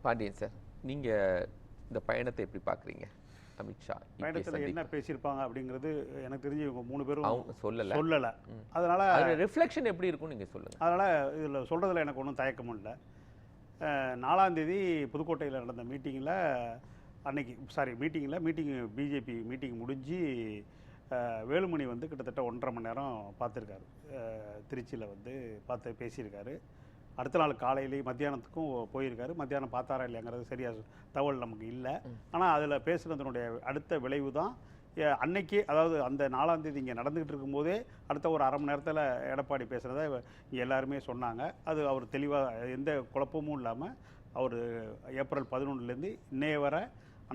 Pandian sir, நீங்கள் இந்த பயணத்தை எப்படி பார்க்குறீங்க? அமித்ஷா பயணத்தில் என்ன பேசியிருப்பாங்க அப்படிங்கிறது எனக்கு தெரிஞ்சு இவங்க 3 பேரும் அவங்க சொல்லலை. அதனால் ரிஃப்ளெக்ஷன் எப்படி இருக்கும்னு நீங்கள் சொல்லுங்கள். அதனால் இதில் சொல்கிறதுல எனக்கு ஒன்றும் தயக்கமும் இல்லை. 4ஆம் தேதி புதுக்கோட்டையில் நடந்த மீட்டிங்கில் மீட்டிங் பிஜேபி மீட்டிங் முடிஞ்சு வேலுமணி வந்து கிட்டத்தட்ட 1.5 மணி நேரம் பார்த்துருக்காரு. திருச்சியில் வந்து பேசியிருக்காரு. அடுத்த நாள் காலையிலேயே மத்தியானத்துக்கும் போயிருக்காரு. மத்தியானம் பார்த்தாரா இல்லையாங்கிறது சரியாக தகவல் நமக்கு இல்லை. ஆனால் அதில் பேசுனதனுடைய அடுத்த விளைவு தான் அன்னைக்கு, அதாவது அந்த 4ஆம் தேதி இங்கே நடந்துக்கிட்டு இருக்கும்போதே அடுத்த ஒரு அரை மணி நேரத்தில் எடப்பாடி பேசுகிறத இங்கே எல்லாருமே சொன்னாங்க. அது அவர் தெளிவாக எந்த குழப்பமும் இல்லாமல் அவர் ஏப்ரல் 11 இன்னைய வர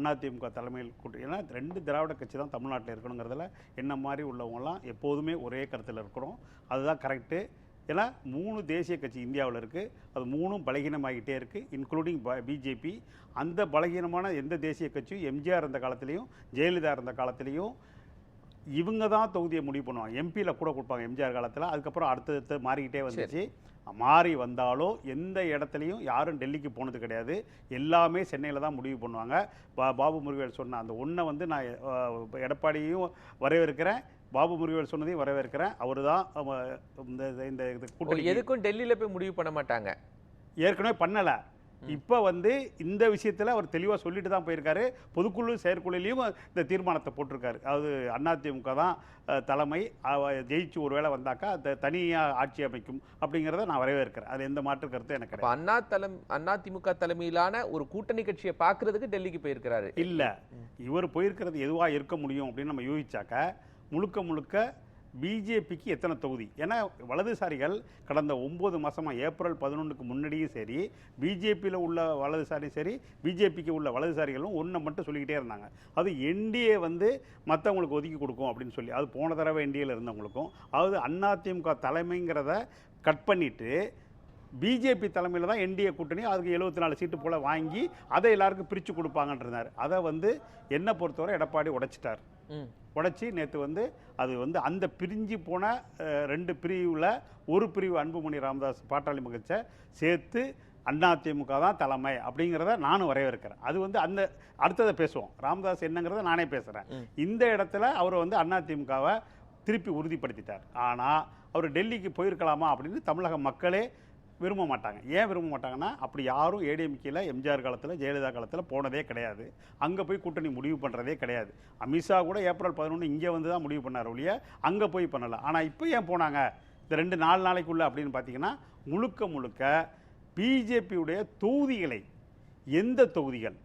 அதிமுக தலைமையில் கூட்டு, ஏன்னா 2 திராவிட கட்சி தான் தமிழ்நாட்டில் இருக்கணுங்கிறதுல என்ன மாதிரி உள்ளவங்கலாம் எப்போதுமே ஒரே கருத்தில் இருக்கிறோம். அதுதான் கரெக்டு. ஏன்னா 3 தேசிய கட்சி இந்தியாவில் இருக்குது. அது 3ம் பலகீனமாகிட்டே இருக்குது, இன்க்ளூடிங் பிஜேபி. அந்த பலகீனமான எந்த தேசிய கட்சியும் எம்ஜிஆர் இருந்த காலத்துலேயும் ஜெயலலிதா இருந்த காலத்துலேயும் இவங்க தான் தொகுதியை முடிவு பண்ணுவாங்க. எம்பியில் கூட கொடுப்பாங்க எம்ஜிஆர் காலத்தில். அதுக்கப்புறம் அடுத்தடுத்து மாறிக்கிட்டே வந்துச்சு. மாறி வந்தாலும் எந்த இடத்துலையும் யாரும் டெல்லிக்கு போனது கிடையாது. எல்லாமே சென்னையில் தான் முடிவு பண்ணுவாங்க. பாபு முருகவேல் சொன்ன அந்த ஒன்றை வந்து நான் எடப்பாடியையும் வரவேற்கிறேன், பாபு முருகவேல் சொன்னதையும் வரவேற்கிறேன். அவர் தான் இந்த கூட்டணி எதுக்கும் டெல்லியில் போய் முடிவு பண்ண மாட்டாங்க, ஏற்கனவே பண்ணலை. இப்போ வந்து இந்த விஷயத்தில் அவர் தெளிவாக சொல்லிட்டு தான் போயிருக்காரு. பொதுக்குழு செயற்குழுலையும் இந்த தீர்மானத்தை போட்டிருக்காரு. அதாவது அதிமுக தான் தலைமை, ஜெயிச்சு ஒரு வேளை வந்தாக்கா தனியாக ஆட்சி அமைக்கும் அப்படிங்கிறத நான் வரவேற்கிறேன். அது எந்த மாற்று கருத்து எனக்கு. அதிமுக தலைமையிலான ஒரு கூட்டணி கட்சியை பார்க்கறதுக்கு டெல்லிக்கு போயிருக்கிறாரு. இல்லை, இவர் போயிருக்கிறது எதுவாக இருக்க முடியும் அப்படின்னு நம்ம யூகிச்சாக்க முழுக்க பிஜேபிக்கு எத்தனை தொகுதி? ஏன்னா வலதுசாரிகள் கடந்த 9 மாதமாக ஏப்ரல் 11க்கு முன்னாடியும் சரி, பிஜேபியில் உள்ள வலதுசாரி சரி, பிஜேபிக்கு உள்ள வலதுசாரிகளும் ஒன்றை மட்டும் சொல்லிக்கிட்டே இருந்தாங்க. அது என்டிஏ வந்து மற்றவங்களுக்கு ஒதுக்கி கொடுக்கும் அப்படின்னு சொல்லி. அது போன தடவை என்டிஏல இருந்தவங்களுக்கும், அதாவது அதிமுக தலைமைங்கிறத கட் பண்ணிவிட்டு பிஜேபி தலைமையில் தான் என்டிஏ கூட்டணி, அதுக்கு 74 சீட்டு போல் வாங்கி அதை எல்லாருக்கும் பிரித்து கொடுப்பாங்கன்றார். அதை வந்து என்னை பொறுத்தவரை எடப்பாடி உடைச்சிட்டார். உடைச்சி நேற்று வந்து அது வந்து அந்த பிரிஞ்சு போன 2 பிரிவில் ஒரு பிரிவு அன்புமணி ராமதாஸ் பாட்டாளி மகிழ்ச்சியை சேர்த்து அதிமுக தான் தலைமை அப்படிங்கிறத நானும் வரவேற்கிறேன். அது வந்து அந்த அடுத்ததை பேசுவோம். ராமதாஸ் என்னங்கிறத நானே பேசுகிறேன். இந்த இடத்துல அவர் வந்து அதிமுகவை திருப்பி உறுதிப்படுத்திட்டார். ஆனால் அவர் டெல்லிக்கு போயிருக்கலாமா அப்படின்னு தமிழக மக்களே விரும்ப மாட்டாங்க. ஏன் விரும்ப மாட்டாங்கன்னா, அப்படி யாரும் ஏடிஎம்கேல எம்ஜிஆர் காலத்தில் ஜெயலலிதா காலத்தில் போனதே கிடையாது. அங்கே போய் கூட்டணி முடிவு பண்ணுறதே கிடையாது. அமித்ஷா கூட ஏப்ரல் 11 இங்கே வந்து தான் முடிவு பண்ணார் ஒழிய அங்கே போய் பண்ணலை. ஆனால் இப்போ ஏன் போனாங்க இந்த 4 நாளைக்குள்ளே அப்படின்னு பார்த்தீங்கன்னா, முழுக்க பிஜேபியுடைய தொகுதிகளை, எந்த தொகுதிகள்,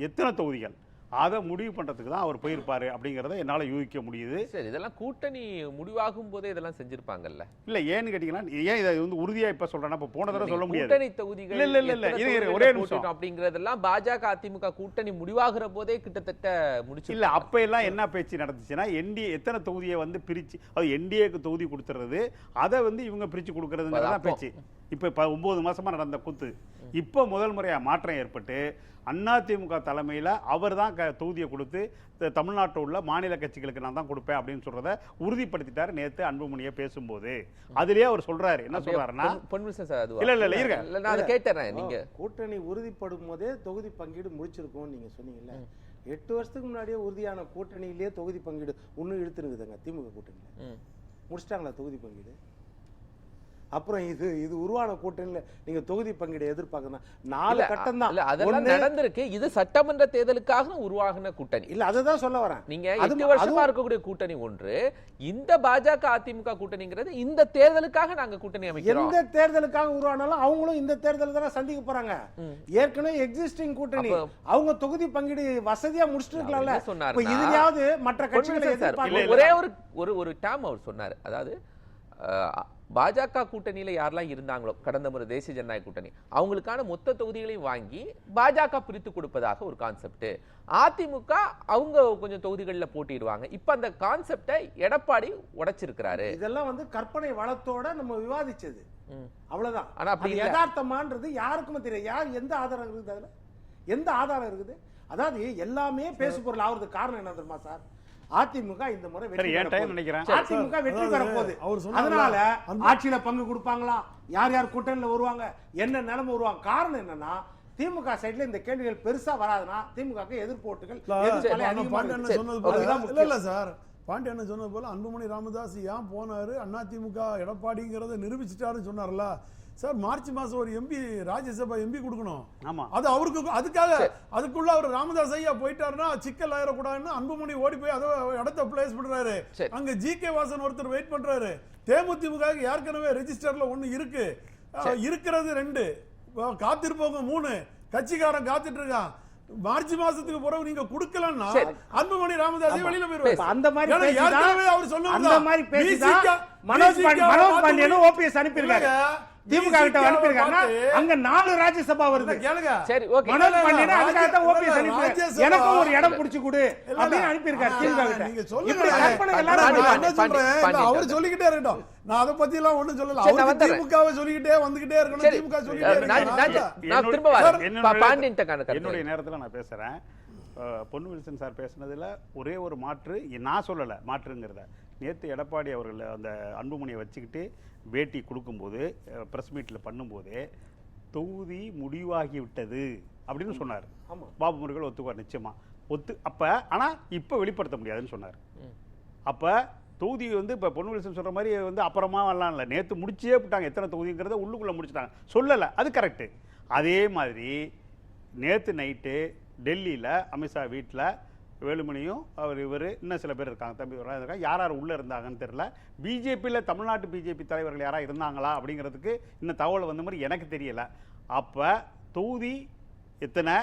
எத்தனை தொகுதிகள், அதை முடிவு பண்ணுறதுக்கு தான் அவர் போயிருப்பாரு அப்படிங்கிறத என்னால் யூகிக்க முடியுது. சரி, இதெல்லாம் கூட்டணி முடிவாகும் போதே இதெல்லாம் செஞ்சிருப்பாங்கல்ல? இல்லை, ஏன்னு கேட்டீங்கன்னா, ஏன் இதை வந்து உறுதியாக இப்போ சொல்கிறேன்னா, இப்போ போன தடவை சொல்ல முடியாது. கூட்டணி தொகுதிகள் இல்லை ஒரே நிமிஷம் அப்படிங்கிறதெல்லாம் பாஜக அதிமுக கூட்டணி முடிவாகிற போதே கிட்டத்தட்ட முடிச்சு. இல்லை, அப்போ எல்லாம் என்ன பேச்சு நடந்துச்சுன்னா, என்டிஏ எத்தனை தொகுதியை வந்து பிரித்து, அது என்டிஏக்கு தொகுதி கொடுத்துறது, அதை வந்து இவங்க பிரித்து கொடுக்கறதுங்கிறதான் பேச்சு. இப்போ 9 மாசமாக நடந்த கூத்து இப்போ முதல் முறையாக மாற்றம் ஏற்பட்டு அதிமுக தலைமையில் அவர் தான் தொகுதியை கொடுத்து தமிழ்நாட்டில் உள்ள மாநில கட்சிகளுக்கு நான் தான் கொடுப்பேன் அப்படின்னு சொல்றத உறுதிப்படுத்திட்டார் நேற்று அன்புமணியை பேசும்போது. அதுலேயே அவர் சொல்றாரு, என்ன சொல்றாருன்னா, நீங்க கூட்டணி உறுதிப்படும் போதே தொகுதி பங்கீடு முடிச்சிருக்கோம் நீங்க சொன்னீங்கல்ல. 8 வருஷத்துக்கு முன்னாடியே உறுதியான கூட்டணியிலேயே தொகுதி பங்கீடு இன்னும் இழுத்துருக்குதுங்க. திமுக கூட்டணியில் முடிச்சிட்டாங்களா தொகுதி பங்கீடு? அப்புறம் இது உருவான கூட்டணியில நீங்க தொகுதி பங்கீடு எதிர்பார்க்கணும். 4 கட்டம் தான் அதெல்லாம் நடந்திருக்கு. இது சட்டமன்ற தேர்தலுக்காக உருவாகின கூட்டணி இல்ல, அதுதான் சொல்ல வரேன். நீங்க 8 வருஷமா இருக்கக்கூடிய கூட்டணி ஒன்று, இந்த பாஜக அதிமுக கூட்டணிங்கிறது இந்த தேர்தலுக்காக நாங்க கூட்டணி அமைக்கிறோம். எந்த தேர்தலுக்காக உருவானாலும் அவங்களும் இந்த தேர்தல் தானே சந்திக்க போறாங்க. ஏற்கனவே எக்ஸிஸ்டிங் கூட்டணி, அவங்க தொகுதி பங்கீடு வசதியா முடிச்சிட்டு இருக்கலாம்ல. சொன்னாரு இதுலயாவது மற்ற கட்சிகளை ஒரே ஒரு டேர்ம் அவர் சொன்னாரு. அதாவது பாஜக கூட்டணியில யாரெல்லாம் இருந்தாங்களோ கடந்த முறை தேசிய ஜனநாயக கூட்டணி, அவங்களுக்கான மொத்த தொகுதிகளையும் வாங்கி பாஜக பிரித்து கொடுப்பதாக ஒரு கான்செப்ட். அதிமுக அவங்க கொஞ்சம் தொகுதிகளில் போட்டிடுவாங்க. இப்ப அந்த கான்செப்டை எடப்பாடி உடைச்சிருக்கிறாரு. இதெல்லாம் வந்து கற்பனை வளத்தோட நம்ம விவாதிச்சது, அவ்வளவுதான். ஆனா அப்படி யதார்த்தமான்றது யாருக்குமே தெரியாது. யார் எந்த ஆதாரம் இருக்குது, அதுல எந்த ஆதாரம் இருக்குது? அதாவது எல்லாமே பேசு பொருள் ஆகுறதுக்கு காரணம் என்ன தெரியுமா சார்? அதிமுக இந்த முறை அதிமுக வெற்றி பெற போகுது. அதனால ஆட்சியில பங்கு கொடுப்பாங்களா, யார் யார் கூட்டணியில வருவாங்க, என்ன நிலைமை வருவாங்க, காரணம் என்னன்னா திமுக சைடுல இந்த கேள்விகள் பெருசா வராதுன்னா திமுக எதிர்ப்பு ஓட்டுகள் இல்ல சார், பாண்டியன் சொன்னது போல அன்புமணி ராமதாஸ் ஏன் போனாரு, அதிமுக எடப்பாடிங்கிறத நிரூபிச்சிட்டாருன்னு சொன்னார்ல சார். மார்ச் மாசம் ஒரு எம்பி, ராஜ்யசபா எம்பி கொடுக்கணும். ஆமா, அது அவருக்கு அதுக்காக அதுக்குள்ள அவர் ராமதாஸ் ஐயா போயிட்டாருன்னா சிக்கல் ஆயிடக்கூடாதுன்னு அன்புமணி ஓடி போய் அதை இடத்த பிளேஸ் பண்றாரு. அங்க ஜி.கே. வாசன் ஒருத்தர் வெயிட் பண்றாரு. தேமுதிமுக ஏற்கனவே ரெஜிஸ்டர்ல ஒண்ணு இருக்கு, இருக்கிறது 2, காத்திருப்பவங்க 3, கட்சிக்காரன் காத்துட்டு இருக்கான். மார்ச் மாசத்துக்கு பிறகு நீங்க கொடுக்கலன்னா அன்புமணி ராமதாஸ் வெளியில போயிருவாரு. அந்த மாதிரி அவர் சொன்னாரு, அந்த மாதிரி பேசிதான் மனோஜ் பாண்டியனும் ஓபிஎஸ் அனுப்பியிருக்காரு, திமுக கிட்ட அனுப்பியிருக்காங்க. அங்க 4 ராஜ்யசபா வருது. சரி, ஓகே. மனோஜ் பாண்டியன் அதுக்காக தான் ஓபிஎஸ் அனுப்பியிருக்காரு, எனக்கும் ஒரு இடம் பிடிச்சு கொடு அப்படின்னு அனுப்பியிருக்காரு திமுக கிட்ட. நீங்க சொல்லுங்க, அவர் சொல்லிக்கிட்டே இருக்கட்டும். நான் அதை பத்தி எல்லாம் ஒண்ணும் சொல்லல. அவர் திமுகவை சொல்லிக்கிட்டே வந்துகிட்டே இருக்கணும், திமுக சொல்லிக்கிட்டே இருக்கணும். என்னுடைய நேரத்துல நான் பேசுறேன். பொன்வில்சன் சார் பேசுனதுல ஒரே ஒரு மாற்று, நான் சொல்லல மாற்றுங்கிறத, நேற்று எடப்பாடி அவர்கள் அந்த அன்புமணியை வச்சுக்கிட்டு பேட்டி கொடுக்கும்போது பிரஸ் மீட்ல பண்ணும்போது தொகுதி முடிவாகி விட்டது அப்படின்னு சொன்னார். பாபு முருகன் ஒத்துக்குவார் நிச்சயமா அப்ப, ஆனா இப்ப வெளிப்படுத்த முடியாதுன்னு சொன்னார். அப்ப தொகுதி வந்து இப்ப பொன்வில்சன் சொல்ற மாதிரி வந்து அப்புறமா வரலாம் இல்ல, நேற்று முடிச்சே விட்டாங்க. எத்தனை தொகுதிங்கிறத உள்ளுக்குள்ள முடிச்சுட்டாங்க, சொல்லல, அது கரெக்ட். அதே மாதிரி நேற்று நைட்டு டெல்லியில அமித்ஷா வீட்டில் வேலுமணியும் இவர் இன்னும் சில பேர் இருக்காங்க, தம்பி இருக்காங்க, யார் உள்ளே இருந்தாங்கன்னு தெரியல. பிஜேபியில் தமிழ்நாட்டு பிஜேபி தலைவர்கள் யாராவது இருந்தாங்களா அப்படிங்கிறதுக்கு இன்னும் தகவல் வந்த மாதிரி எனக்கு தெரியல. அப்போ தொகுதி எத்தனை,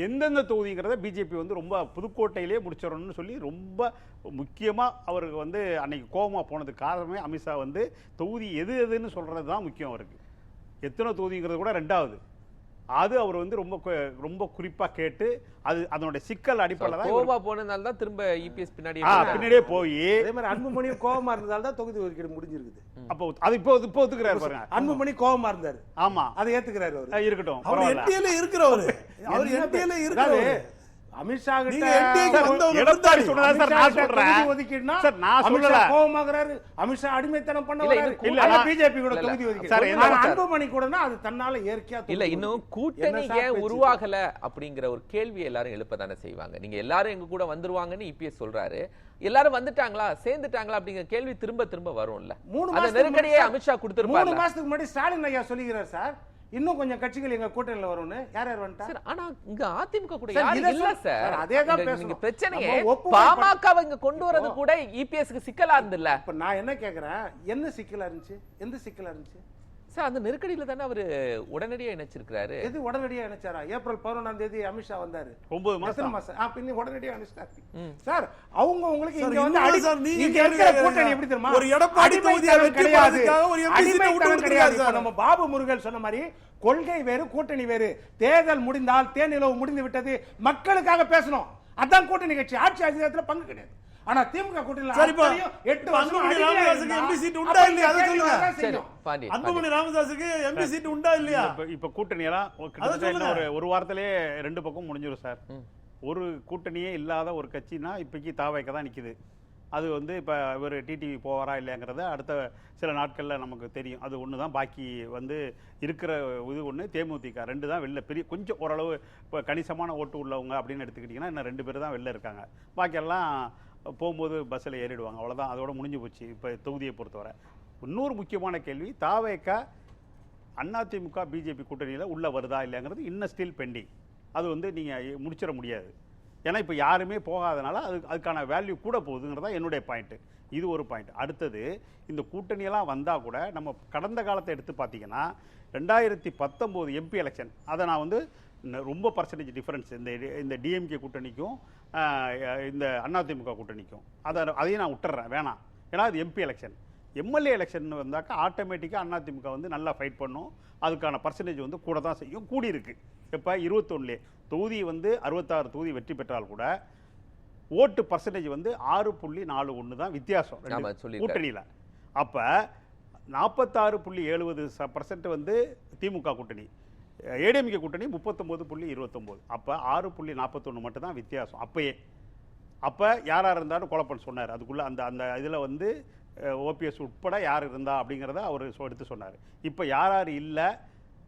எந்தெந்த தொகுதிங்கிறத பிஜேபி வந்து ரொம்ப புதுக்கோட்டையிலே முடிச்சிடணும்னு சொல்லி ரொம்ப முக்கியமாக அவருக்கு வந்து அன்னைக்கு கோபமாக போனதுக்கு காரணமே அமித்ஷா வந்து தொகுதி எதுன்னு சொல்கிறது தான் முக்கியம். அவருக்கு எத்தனை தொகுதிங்கிறது கூட ரெண்டாவது. அது அவர் வந்து ரொம்ப குறிப்பா கேட்டு அது அதனுடைய சிக்கல் அடிப்படையில் கோவா போனதால தான் திரும்ப இபிஎஸ் பின்னாடியே போய் அதே மாதிரி அன்புமணி கோவமா இருந்ததால தான் தொகுதி ஒதுக்கீடு முடிஞ்சிருக்குது. அப்போ அது இப்போ ஒத்துக்கிறாரு பாருங்க. அன்புமணி கோவமா இருந்தாரு, ஆமா, அதை ஏத்துக்கிறாரு. அவர் இருக்கட்டும், அவர் என்டிஏல இருக்கிறவர், அவர் என்டிஏல இருக்கிறவர். அமித்ஷா கிட்ட எடப்பாடி சொன்னதா சார் நான் சொல்றேன். ஒதுக்கிடுனா சார் நான் சொல்லல, கோவமாகறாரு. அமித்ஷா அடிமைத்தனம் பண்ணவராரு. இல்ல பிஜேபி கூட தொகுதி ஒதுக்கீடு சார், அன்புமணி கூடனா அது தன்னால இயற்கையா இல்ல. இன்னும் கூட்டணி ஏன் உருவாகல அப்படிங்கிற ஒரு கேள்வி எல்லாரும் எழுப்பதானே செய்வாங்க. நீங்க எல்லாரும் எங்க கூட வந்துருவாங்கன்னு இபிஎஸ் சொல்றாரு, எல்லாரும் வந்துட்டாங்களா, சேர்ந்துட்டாங்களா அப்படிங்கிற கேள்வி திரும்ப திரும்ப வரும்ல. அந்த நெருக்கடியே அமித்ஷா கொடுத்திருப்பாரு. 3 மாசத்துக்கு முன்னாடி ஸ்டாலின் ஐயா சொல்லிக்கிறார் சார், இன்னும் கொஞ்சம் கட்சிகள் எங்க கூட்டணியில வரும்னு. யார் வந்துட்டா சார்? ஆனா இங்க அதிமுக கூட யாரும் இல்ல சார். அதேதான் நீங்க பிரச்சனையே பாமகவை இங்க கொண்டு வரது கூட இபிஎஸ்க்கு சிக்கலா இருந்துல்ல. இப்ப நான் என்ன கேக்குறேன், என்ன சிக்கலா இருந்துச்சு, எந்த சிக்கலா இருந்துச்சு சார்? அந்த நெருக்கடியில தானே அவரு உடனடியா இணைச்சிருக்காரு. எது உடனடியா இணைச்சாரா? ஏப்ரல் 11ஆம் தேதி அமித்ஷா வந்தாரு, 9 மாசம் பின்ன உடனடியா இணைச்சிட்டாரு சார். அவங்க உங்களுக்கு இங்க வந்து நீங்க இருக்கிற கூட்டணி எப்படி தெரியுமா, ஒரு எடப்பாடி தொகுதியை வெற்றி பெறதுக்காக ஒரு எம்பி சீட் விட்டு கொடுத்திருக்காரு. நம்ம பாபு முருகன் சொன்ன மாதிரி கொள்கை வேறு கூட்டணி வேறு. தேர்தல் முடிந்தால் தேனிலவு முடிந்து விட்டது, மக்களுக்காக பேசணும். அதான் கூட்டணி கட்சி. ஆட்சி அதிகாரத்துல பங்கு கிடையாது. ஆனா திமுக கூட்டணியில 8 வருஷம் ராமதாஸுக்கு எம்பி சீட் உண்டா இல்லையா அதை சொல்லுங்க. அன்புமணி ராமதாஸுக்கு எம்பி சீட் உண்டா இல்லையா? இப்ப கூட்டணி எல்லாம் கிட்டத்தட்ட ஒரு வாரத்திலேயே 2 பக்கம் முடிஞ்சிரும் சார். ஒரு கூட்டணியே இல்லாத ஒரு கட்சினா இப்போக்கி தாவைக்க தான் நிக்குது. அது வந்து இப்போ இவர் டிடிவி போவாரா இல்லையாங்கிறத அடுத்த சில நாட்களில் நமக்கு தெரியும். அது ஒன்று தான் பாக்கி வந்து இருக்கிற இது ஒன்று. தேமுதிக 2 தான் வெளில பெரிய கொஞ்சம் ஓரளவு இப்போ கணிசமான ஓட்டு உள்ளவங்க அப்படின்னு எடுத்துக்கிட்டிங்கன்னா இன்னும் 2 பேர் தான் வெளில இருக்காங்க. பாக்கியெல்லாம் போகும்போது பஸ்ஸில் ஏறிடுவாங்க, அவ்வளோதான். அதோட முடிஞ்சு போச்சு இப்போ தொகுதியை பொறுத்தவரை. இன்னொரு முக்கியமான கேள்வி, தாவேக அதிமுக பிஜேபி கூட்டணியில் உள்ளே வருதா இல்லைங்கிறது இன்னும் ஸ்டில் பெண்டிங். அது வந்து நீங்கள் முடிச்சிட முடியாது. ஏன்னா இப்போ யாருமே போகாதனால அதுக்கான வேல்யூ கூட போகுதுங்கிறதா என்னுடைய பாயிண்ட்டு. இது ஒரு பாயிண்ட். அடுத்தது, இந்த கூட்டணியெல்லாம் வந்தால் கூட நம்ம கடந்த காலத்தை எடுத்து பார்த்தீங்கன்னா 2019 எம்பி எலெக்ஷன், அதை நான் வந்து ரொம்ப பர்சன்டேஜ் டிஃபரன்ஸ் இந்த டிஎம்கே கூட்டணிக்கும் இந்த அதிமுக கூட்டணிக்கும் அதையும் நான் விட்டுறேன், வேணாம். ஏன்னா அது எம்பி எலெக்ஷன். எம்எல்ஏ எலெக்ஷன் வந்தாக்கா ஆட்டோமேட்டிக்காக அதிமுக வந்து நல்லா ஃபைட் பண்ணும். அதுக்கான பர்சன்டேஜ் வந்து கூட தான் செய்யும், கூடியிருக்கு. இப்போ 21 தொகுதி வந்து 66 தொகுதி வெற்றி பெற்றால் கூட ஓட்டு பர்சன்டேஜ் வந்து 6.41 தான் வித்தியாசம் கூட்டணியில். அப்போ 46.70% வந்து திமுக கூட்டணி, ஏடிஎம்கே கூட்டணி 39.29. அப்போ 6.41 மட்டும் தான் வித்தியாசம் அப்பயே. அப்போ யாராக இருந்தாலும் குழப்பம் சொன்னார். அதுக்குள்ளே அந்த இதில் வந்து ஓபிஎஸ் உட்பட யார் இருந்தா அப்படிங்கிறத அவர் எடுத்து சொன்னார். இப்போ யார் இல்லை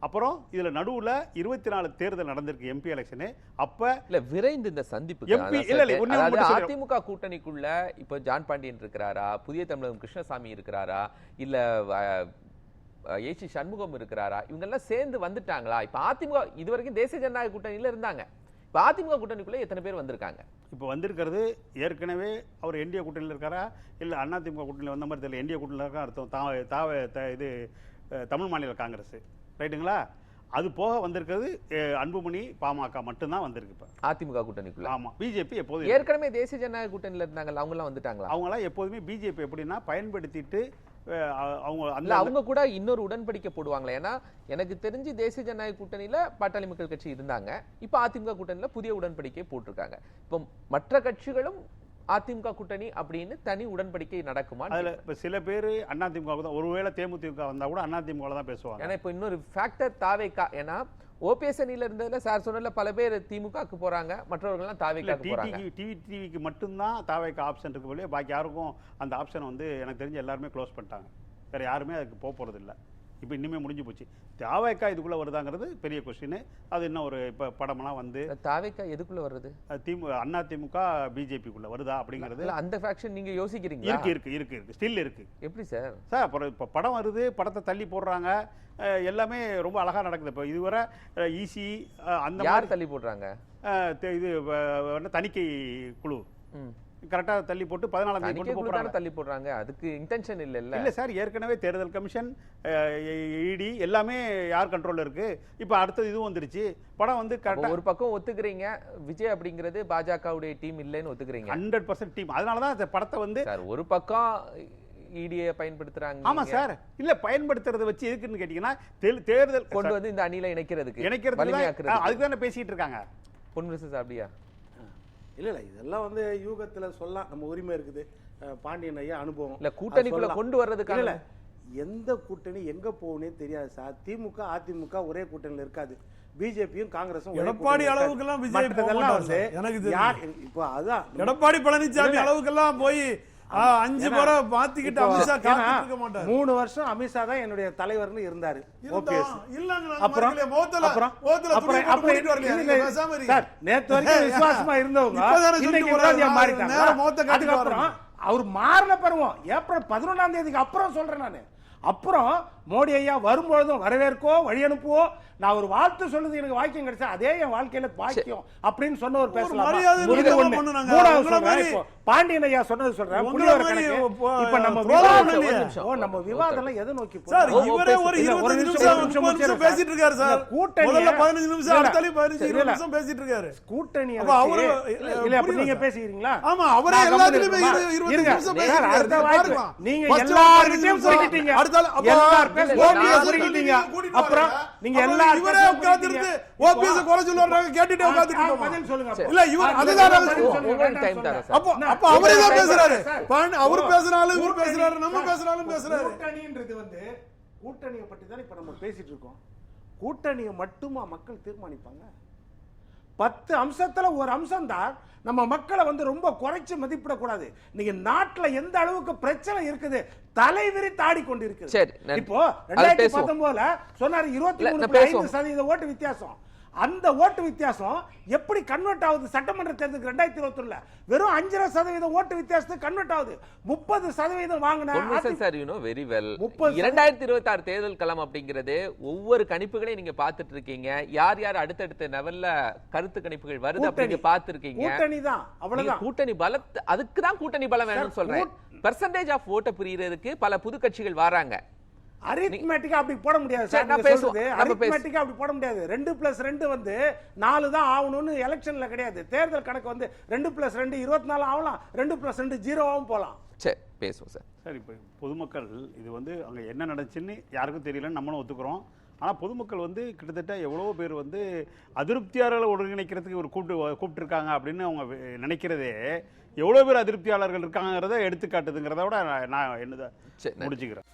அப்புறம் இதுல நடுவுல 24 தேர்தல் நடந்திருக்கு எம்பி எலெக்ஷனு. அப்ப இல்ல விரைந்து இந்த சந்திப்புக்கு MP இல்ல ஒண்ணே ஒண்ணு மட்டும் சொல்றேன். அதிமுக கூட்டணிக்குள்ள இப்ப ஜான் பாண்டியன் இருக்கிறாரா, புதிய தமிழகம் கிருஷ்ணசாமி இருக்கிறாரா, இல்ல ஏசி சண்முகம் இருக்கிறாரா, இவங்க எல்லாம் சேர்ந்து வந்துட்டாங்களா? இப்ப அதிமுக இதுவரைக்கும் தேசிய ஜனநாயக கூட்டணியில இருந்தாங்க. இப்ப அதிமுக கூட்டணிக்குள்ள எத்தனை பேர் வந்திருக்காங்க? இப்போ வந்திருக்கிறது ஏற்கனவே அவர் என்டிஏ கூட்டணியில் இருக்காரா இல்லை அதிமுக கூட்டணியில் வந்த மாதிரி தெரியல. என்டிஏ கூட்டணியில் இருக்கா அர்த்தம் இது தமிழ் மாநில காங்கிரஸ், ரைட்டுங்களா? அது போக வந்திருக்கிறது அன்புமணி பாமக மட்டும்தான் வந்திருக்கு இப்போ அதிமுக கூட்டணிக்குள்ள. ஆமா, பிஜேபி எப்போதும் ஏற்கனவே தேசிய ஜனநாயக கூட்டணியில இருந்தாங்கல்ல, அவங்க எல்லாம் வந்துட்டாங்களா? அவங்களாம் எப்போதுமே பிஜேபி எப்படின்னா பயன்படுத்திட்டு அவங்க கூட இன்னொரு உடன்படிக்கை போடுவாங்களே. ஏன்னா எனக்கு தெரிஞ்சு தேசிய ஜனநாயக கூட்டணியில பாட்டாளி மக்கள் கட்சி இருந்தாங்க, இப்ப அதிமுக கூட்டணியில புதிய உடன்படிக்கை போட்டிருக்காங்க. இப்போ மற்ற கட்சிகளும் அதிமுக கூட்டணி அப்படின்னு தனி உடன்படிக்கை நடக்குமா? அதுல இப்ப சில பேர் அதிமுக தான், ஒருவேளை தேமுதிக வந்தா கூட அதிமுக தான் பேசுவாங்க. ஏன்னா இப்போ இன்னொரு ஃபேக்டர் தாவேக்கா. ஏன்னா ஓபிஎஸ் அணியில இருந்ததுல சார் சொன்னதுல பல பேர் திமுகக்கு போறாங்க, மற்றவர்கள்லாம் தாவேக்காக்கு போறாங்க. டிவிக்கு மட்டும்தான் தாவேக்கா ஆப்ஷன் இருக்கு போல, பாக்கி யாருக்கும் அந்த ஆப்ஷன் வந்து எனக்கு தெரிஞ்சு எல்லாருமே க்ளோஸ் பண்ணிட்டாங்க. வேற யாருமே அதுக்கு போறது இல்லை. இப்போ இனிமே முடிஞ்சு போச்சு. தாவேக்கா இதுக்குள்ள வருதாங்கிறது பெரிய கொஸ்டின். அது இன்னும் ஒரு இப்போ படமெல்லாம் வந்து தாவேக்கா எதுக்குள்ள வருது? அதிமுக பிஜேபிக்குள்ள வருதா அப்படிங்கிறது அந்த ஃபேக்ஷன் நீங்க யோசிக்கிறீங்க? இருக்கு ஸ்டில் இருக்கு. எப்படி சார்? அப்புறம் இப்போ படம் வருது, படத்தை தள்ளி போடுறாங்க, எல்லாமே ரொம்ப அழகா நடக்குது. இப்போ இதுவரை ஈசி அந்த யார் தள்ளி போடுறாங்க? இது தணிக்கை குழு கரெக்டா தள்ளி போட்டு 14ஆம் தேதி கொண்டு போறாங்க. தள்ளி போடுறாங்க, அதுக்கு இன்டென்ஷன் இல்ல சார். ஏற்கனவே தேர்தல் கமிஷன், இடி எல்லாமே யார் கண்ட்ரோல்ல இருக்கு. இப்போ அடுத்தது இதுவும் வந்துருச்சு. படம் வந்து கரெக்டா ஒரு பக்கம் ஒத்துக்கிறீங்க, விஜய் அப்படிங்கிறது பாஜகவுடைய டீம் இல்லைன்னு ஒத்துக்கிறீங்க. 100% டீம். அதனாலதான் அந்த படத்தை வந்து சார் ஒரு பக்கம் இடியை பயன்படுத்துறாங்க. ஆமா சார். இல்ல பயன்படுத்துறத வச்சு எதுக்குன்னு கேட்டீங்கன்னா தேர்தல் கொண்டு வந்து இந்த அணியில இணைக்கிறதுக்கு அதுக்கு தானே பேசிட்டு இருக்காங்க. பொன் விசஸ் அப்படியா? இல்ல இதெல்லாம் வந்து யூகத்துல சொல்லலாம், நம்ம உரிமை இருக்குது. பாண்டியன் ஐயா அனுபவம் இல்ல கூட்டணிக்குள்ள கொண்டு வர்றதுக்கு இல்ல எந்த கூட்டணி எங்க போகுனே தெரியாது சார். திமுக அதிமுக ஒரே கூட்டணியில இருக்காது, பிஜேபியும் காங்கிரஸும் எடப்பாடி அளவுக்கெல்லாம் விஜய் வந்து எனக்கு இப்போ அதான் எடப்பாடி பழனிசாமி அளவுக்கெல்லாம் போய் 5 முறை மாத்திக்கிட்டு அமித்ஷா காத்திருக்க மாட்டார். 3 வருஷம் அமித்ஷா தான் என்னுடைய தலைவர்னு இருந்தாரு. நேத்து வரைக்கும் விசுவாசமா இருந்தவங்க அவர் மாறின பருவம் ஏப்ரல் 11ஆம் தேதிக்கு அப்புறம் சொல்றேன் நானு. அப்புறம் மோடி ஐயா வரும்பொழுதும் வரவேற்கோ வழி அனுப்புவோ, நான் ஒரு வாழ்த்து சொல்லுது எனக்கு வாக்கியம் கிடைச்சா அதே என் வாழ்க்கையில பாக்கியம் அப்படின்னு சொன்ன ஒரு பேசலாம். பாண்டியன் ஐயா சொன்னது சொல்றேன். இப்ப நம்ம விவாதம் எதை நோக்கி இவரே ஒரு 20 நிமிஷம் பேசிட்டு இருக்காரு சார். கூட்டணி 15 நிமிஷம் அடுத்தாலே 15 நிமிஷம் பேசிட்டு இருக்காரு. கூட்டணி அவரு இல்ல அப்படி நீங்க பேசிக்கிறீங்களா? ஆமா அவரே எல்லாத்துலயுமே 20 நிமிஷம் பேசிட்டாரு. நீங்க எல்லார்கிட்டயும் போயிட்டீங்க. எல்லாரும் பேசுறீங்க. அப்புறம் நீங்க எல்லாரும் இவரே உட்கார்ந்திருந்து ஓபிஎஸ் குறை சொல்றாங்க கேட்டிட்டே உட்கார்ந்திட்டு இருக்கோம். பதில் சொல்லுங்க. இல்ல இவர் அதுதான் டைம் தான சார். அப்ப அவரே தான் பேசுறாரு. அவர் பேசுறாரு, இவர் பேசுறாரு, நம்ம பேசுறாலும் பேசுறாரு. கூட்டணின்றது வந்து கூட்டணியை பத்தி தான் இப்ப நம்ம பேசிட்டு இருக்கோம். கூட்டணியை மட்டுமா மக்கள் தீர்மானிப்பாங்க? 10 அம்சத்துல ஒரு அம்சம் தான் நம்ம மக்களை வந்து ரொம்ப குறைச்சு மதிப்பிடக்கூடாது. நீங்க நாட்டுல எந்த அளவுக்கு பிரச்சனை இருக்குது, தலைவிரி தாடி கொண்டு இருக்குது. இப்போ 2019 சொன்னாரு 23.5% ஓட்டு வித்தியாசம். அந்த ஓட்டு வித்தியாசம் எப்படி கன்வெர்ட் ஆகுது? சட்டமன்ற தேர்தலுக்கு 2021 வெறும் 5% ஓட்டு வித்தியாசத்துக்கு கன்வெர்ட் ஆகுது. 30% வாங்கினா sir you know very well. 2026 தேர்தல் களம் அப்படிங்கிறது ஒவ்வொரு கணிப்புகளையும் நீங்க பார்த்துட்டு இருக்கீங்க. யார் யார் அடுத்தடுத்த லெவல்ல கருத்து கணிப்புகள் வருது அப்படிங்க பார்த்திருக்கீங்க. கூட்டணி தான் அவ்வளவுதான். கூட்டணி பலம், அதுக்கு தான் கூட்டணி பலம் வேணும்னு சொல்றேன். பெர்சன்டேஜ் ஆஃப் ஓட்டை புரியறதுக்கு பல புது கட்சிகள் வராங்க. அரித்மெட்டிக்கா அப்படி போட முடியாது சார். நான் பேசுறது அரித்மெட்டிக்கா அப்படி போட முடியாது. 2+2 வந்து 4 தான் ஆகணும்னு எலெக்ஷன்ல கிடையாது. தேர்தல் கணக்கு வந்து 2+2 24 ஆகலாம், 2+2 0 ஆகும் போலாம். சரி பேசுவோம் சார். சார் இப்போ பொதுமக்கள் இது வந்து அங்க என்ன நடந்துச்சுன்னு யாருக்கும் தெரியலன்னு நம்மளும் ஒத்துக்கிறோம். ஆனால் பொதுமக்கள் வந்து கிட்டத்தட்ட எவ்வளோ பேர் வந்து அதிருப்தியாளர்களை ஒருங்கிணைக்கிறதுக்கு ஒரு கூப்பிட்டுருக்காங்க அப்படின்னு அவங்க நினைக்கிறதே எவ்வளோ பேர் அதிருப்தியாளர்கள் இருக்காங்கிறத எடுத்துக்காட்டுதுங்கிறத விட நான் என்னதை முடிச்சுக்கிறேன்.